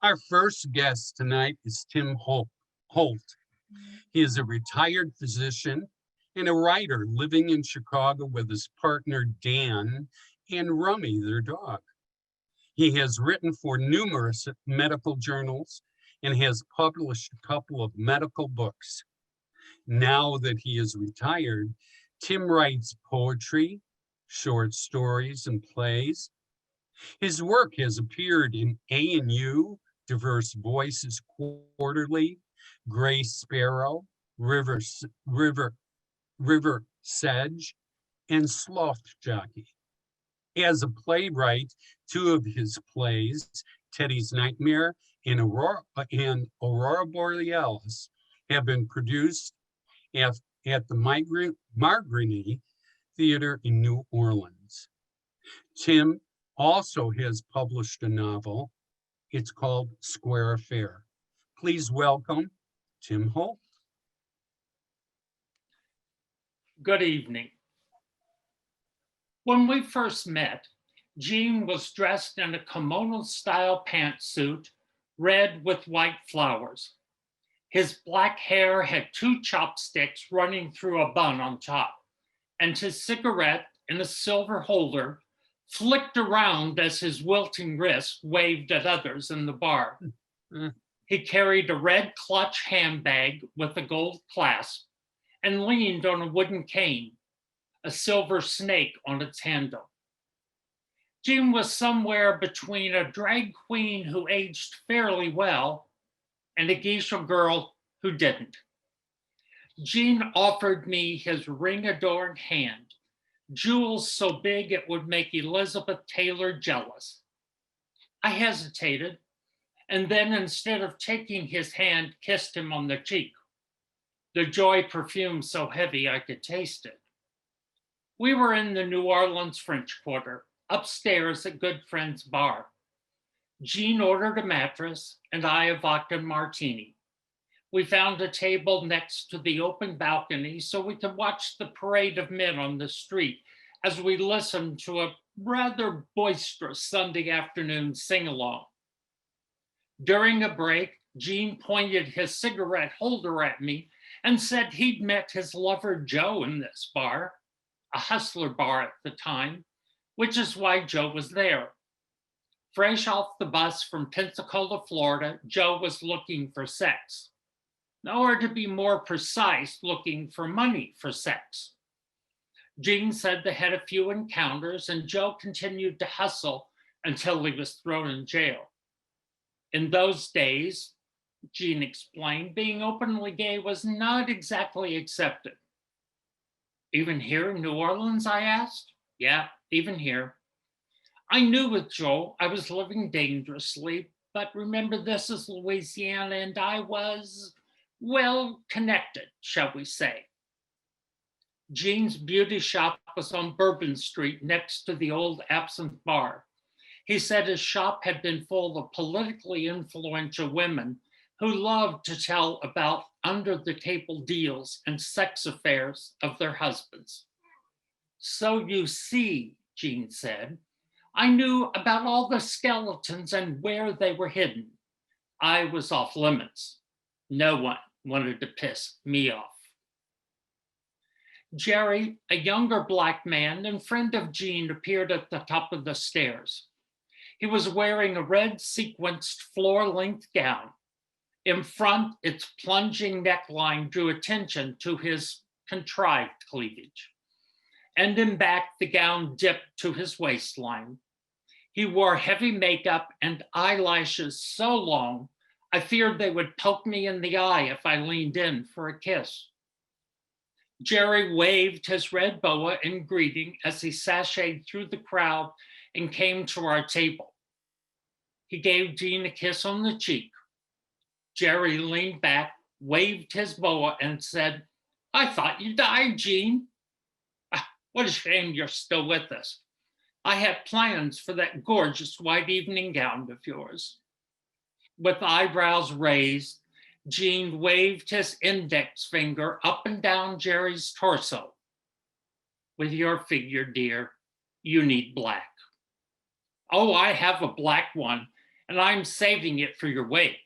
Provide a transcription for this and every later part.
Our first guest tonight is Timm Holt. He is a retired physician and a writer living in Chicago with his partner Dan and Rummy, their dog. He has written for numerous medical journals and has published a couple of medical books. Now that he is retired, Timm writes poetry, short stories, and plays. His work has appeared in A&U, Diverse Voices Quarterly, Gray Sparrow, River, River Sedge, and Sloth Jockey. As a playwright, two of his plays, Teddy's Nightmare and Aurora Borealis, have been produced at the Margrini Theater in New Orleans. Timm also has published a novel. It's called Square Affair. Please welcome Timm Holt. Good evening. When we first met, Gene was dressed in a kimono-style pantsuit, red with white flowers. His black hair had two chopsticks running through a bun on top, and his cigarette in a silver holder flicked around as his wilting wrist waved at others in the bar. He carried a red clutch handbag with a gold clasp and leaned on a wooden cane, a silver snake on its handle. Gene was somewhere between a drag queen who aged fairly well and a geisha girl who didn't. Gene offered me his ring-adorned hand, jewels so big it would make Elizabeth Taylor jealous. I hesitated, and then instead of taking his hand, kissed him on the cheek. The joy perfume so heavy I could taste it. We were in the New Orleans French Quarter, upstairs at Good Friend's bar. Gene ordered a mattress and I a vodka martini. We found a table next to the open balcony so we could watch the parade of men on the street as we listened to a rather boisterous Sunday afternoon sing-along. During a break, Gene pointed his cigarette holder at me and said he'd met his lover Joe in this bar, a hustler bar at the time, which is why Joe was there. Fresh off the bus from Pensacola, Florida, Joe was looking for sex. Or to be more precise, looking for money for sex. Gene said they had a few encounters and Joe continued to hustle until he was thrown in jail. In those days, Gene explained, being openly gay was not exactly accepted. Even here in New Orleans, I asked? Yeah, even here. I knew with Joe I was living dangerously, but remember, this is Louisiana and I was, well, connected, shall we say. Gene's beauty shop was on Bourbon Street next to the old Absinthe Bar. He said his shop had been full of politically influential women who loved to tell about under-the-table deals and sex affairs of their husbands. So you see, Gene said, I knew about all the skeletons and where they were hidden. I was off limits. No one wanted to piss me off. Jerry, a younger Black man and friend of Gene, appeared at the top of the stairs. He was wearing a red sequenced floor-length gown. In front, its plunging neckline drew attention to his contrived cleavage. And in back, the gown dipped to his waistline. He wore heavy makeup and eyelashes so long, I feared they would poke me in the eye if I leaned in for a kiss. Jerry waved his red boa in greeting as he sashayed through the crowd and came to our table. He gave Gene a kiss on the cheek. Jerry leaned back, waved his boa, and said, I thought you died, Gene. What a shame you're still with us. I had plans for that gorgeous white evening gown of yours. With eyebrows raised, Gene waved his index finger up and down Jerry's torso. With your figure, dear, you need black. Oh, I have a black one, and I'm saving it for your wake.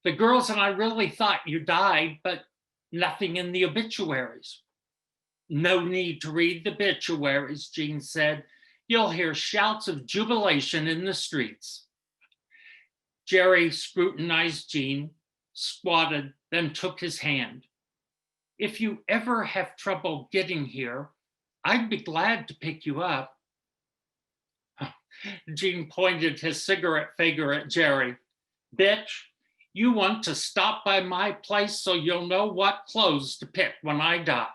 The girls and I really thought you died, but nothing in the obituaries. No need to read the obituaries, Jean said. You'll hear shouts of jubilation in the streets. Jerry scrutinized Jean, squatted, then took his hand. If you ever have trouble getting here, I'd be glad to pick you up. Jean pointed his cigarette finger at Jerry. Bitch, you want to stop by my place so you'll know what clothes to pick when I die.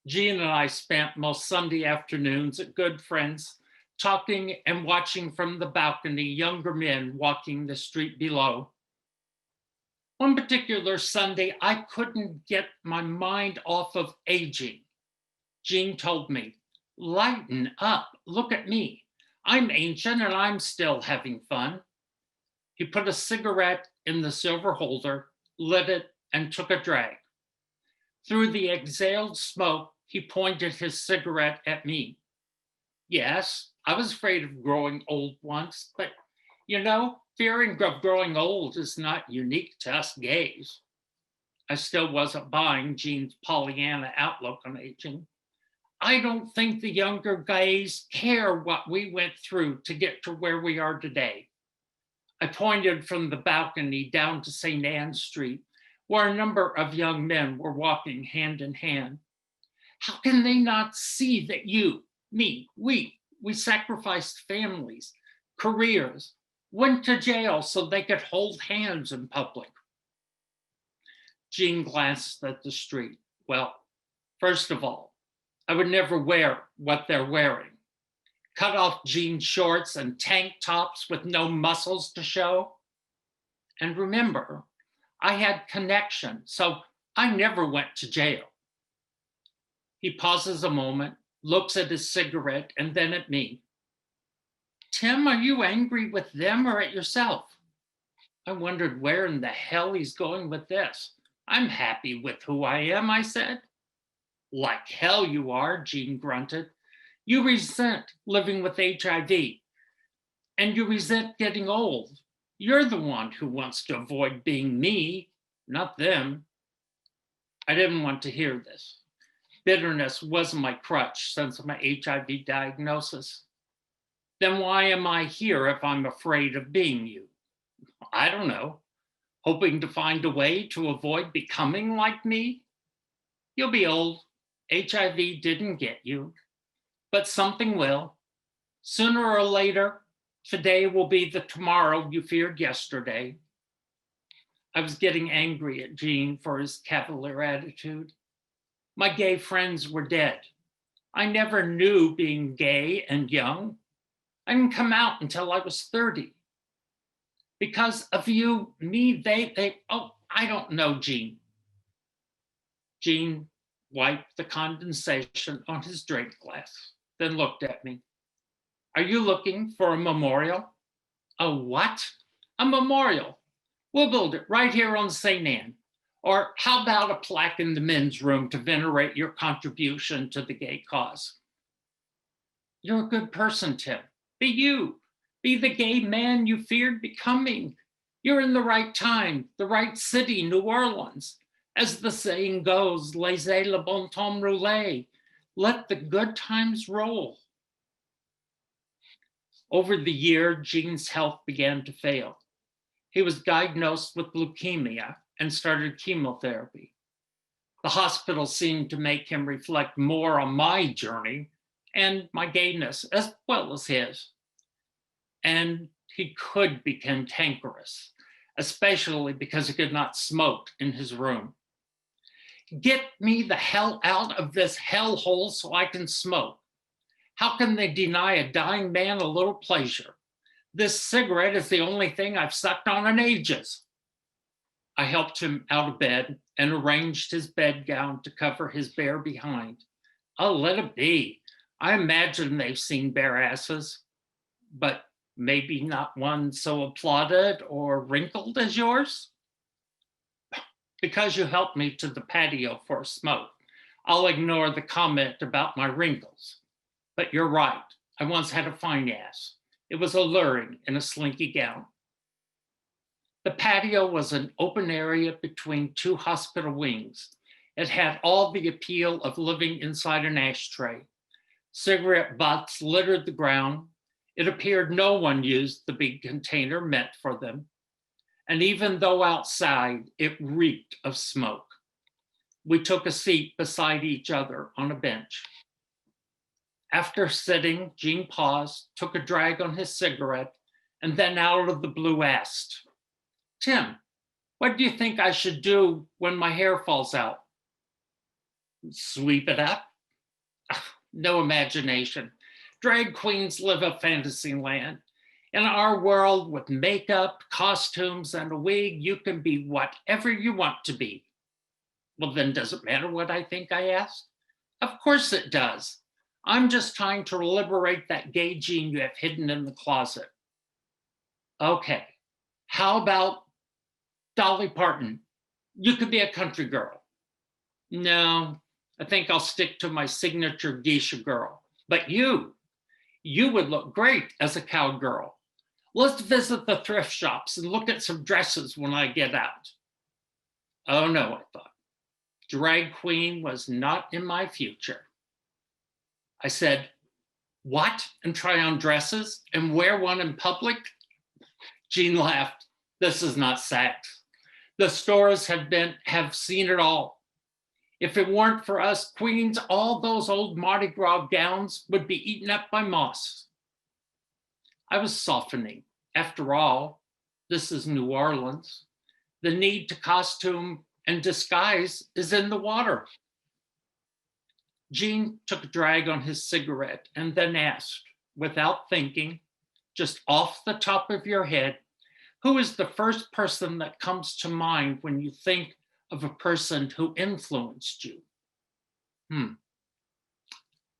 Jean and I spent most Sunday afternoons at Good Friends, talking and watching from the balcony younger men walking the street below. One particular Sunday, I couldn't get my mind off of aging. Jean told me, lighten up, look at me. I'm ancient and I'm still having fun. He put a cigarette in the silver holder, lit it, and took a drag. Through the exhaled smoke, he pointed his cigarette at me. Yes, I was afraid of growing old once, but you know, fearing of growing old is not unique to us gays. I still wasn't buying Jean's Pollyanna outlook on aging. I don't think the younger gays care what we went through to get to where we are today. I pointed from the balcony down to St. Anne Street, where a number of young men were walking hand in hand. How can they not see that you, me, we sacrificed families, careers, went to jail so they could hold hands in public? Jean glanced at the street. Well, first of all, I would never wear what they're wearing. Cut off jean shorts and tank tops with no muscles to show. And remember, I had connection, so I never went to jail. He pauses a moment, looks at his cigarette, and then at me. Tim, are you angry with them or at yourself? I wondered where in the hell he's going with this. I'm happy with who I am, I said. Like hell you are, Jean grunted. You resent living with HIV, and you resent getting old. You're the one who wants to avoid being me, not them. I didn't want to hear this. Bitterness was my crutch since my HIV diagnosis. Then why am I here if I'm afraid of being you? I don't know. Hoping to find a way to avoid becoming like me? You'll be old. HIV didn't get you, but something will. Sooner or later, today will be the tomorrow you feared yesterday. I was getting angry at Jean for his cavalier attitude. My gay friends were dead. I never knew being gay and young. I didn't come out until I was 30. Because of you, me, I don't know, Jean. Jean wiped the condensation on his drink glass, then looked at me. Are you looking for a memorial? A what? A memorial. We'll build it right here on St. Anne. Or how about a plaque in the men's room to venerate your contribution to the gay cause? You're a good person, Tim. Be you. Be the gay man you feared becoming. You're in the right time, the right city, New Orleans. As the saying goes, laissez le bon temps rouler. Let the good times roll. Over the year, Jean's health began to fail. He was diagnosed with leukemia and started chemotherapy. The hospital seemed to make him reflect more on my journey and my gayness, as well as his. And he could be cantankerous, especially because he could not smoke in his room. Get me the hell out of this hellhole so I can smoke. How can they deny a dying man a little pleasure? This cigarette is the only thing I've sucked on in ages. I helped him out of bed and arranged his bedgown to cover his bare behind. Oh, let it be. I imagine they've seen bare asses, but maybe not one so applauded or wrinkled as yours. Because you helped me to the patio for a smoke, I'll ignore the comment about my wrinkles. But you're right. I once had a fine ass. It was alluring in a slinky gown. The patio was an open area between two hospital wings. It had all the appeal of living inside an ashtray. Cigarette butts littered the ground. It appeared no one used the big container meant for them. And even though outside, it reeked of smoke. We took a seat beside each other on a bench. After sitting, Gene paused, took a drag on his cigarette, and then out of the blue asked, "Tim, what do you think I should do when my hair falls out?" "Sweep it up?" No imagination. Drag queens live a fantasy land. In our world with makeup, costumes, and a wig, you can be whatever you want to be. "Well, then does it matter what I think?" I asked. "Of course it does. I'm just trying to liberate that gay gene you have hidden in the closet." "Okay, how about Dolly Parton? You could be a country girl." "No, I think I'll stick to my signature geisha girl. But you would look great as a cowgirl. Let's visit the thrift shops and look at some dresses when I get out." Oh no, I thought. Drag queen was not in my future. I said, "What? And try on dresses and wear one in public?" Gene laughed. "This is not sex. The stores have seen it all. If it weren't for us queens, all those old Mardi Gras gowns would be eaten up by moss." I was softening. After all, this is New Orleans. The need to costume and disguise is in the water. Gene took a drag on his cigarette and then asked, without thinking, just off the top of your head, who is the first person that comes to mind when you think of a person who influenced you?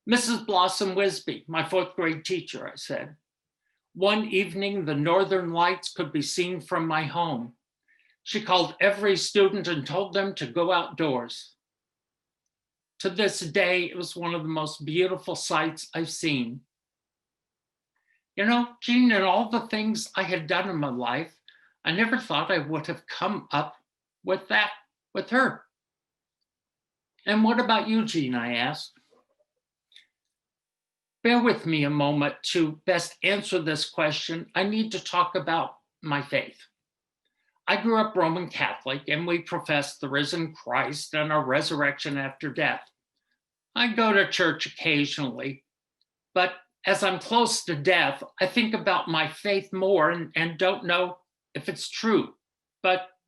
"Mrs. Blossom Wisby, my 4th grade teacher," I said. "One evening, the northern lights could be seen from my home. She called every student and told them to go outdoors. To this day, it was one of the most beautiful sights I've seen." You know, Gene, in all the things I had done in my life, I never thought I would have come up with that with her. "And what about you, Gene?" I asked. Bear with me a moment. To best answer this question, I need to talk about my faith. I grew up Roman Catholic, and we profess the risen Christ and our resurrection after death. I go to church occasionally, but as I'm close to death, I think about my faith more and don't know if it's true. But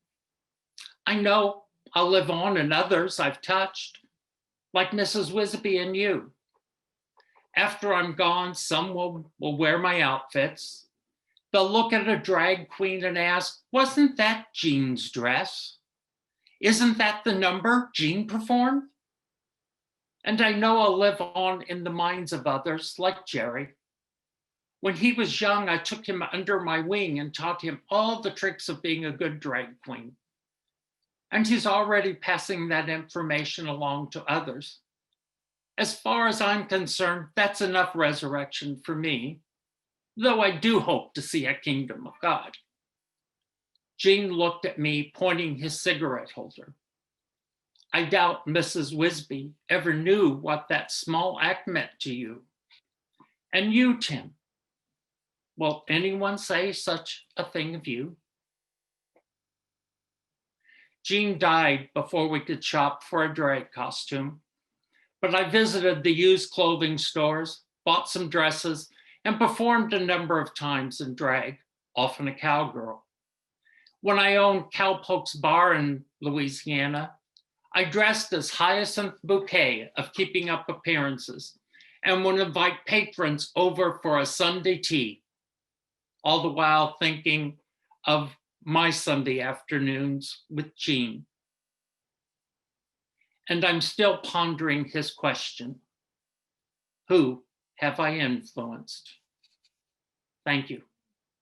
I know I'll live on in others I've touched, like Mrs. Wisby and you. After I'm gone, some will wear my outfits. They'll look at a drag queen and ask, "Wasn't that Gene's dress? Isn't that the number Gene performed?" And I know I'll live on in the minds of others, like Jerry. When he was young, I took him under my wing and taught him all the tricks of being a good drag queen. And he's already passing that information along to others. As far as I'm concerned, that's enough resurrection for me, though I do hope to see a kingdom of God. Gene looked at me, pointing his cigarette holder. I doubt Mrs. Wisby ever knew what that small act meant to you. And you, Tim, will anyone say such a thing of you? Gene died before we could shop for a drag costume, but I visited the used clothing stores, bought some dresses, and performed a number of times in drag, often a cowgirl. When I owned Cowpoke's Bar in Louisiana, I dressed as Hyacinth Bouquet of Keeping Up Appearances and would invite patrons over for a Sunday tea, all the while thinking of my Sunday afternoons with Gene. And I'm still pondering his question, who have I influenced? Thank you.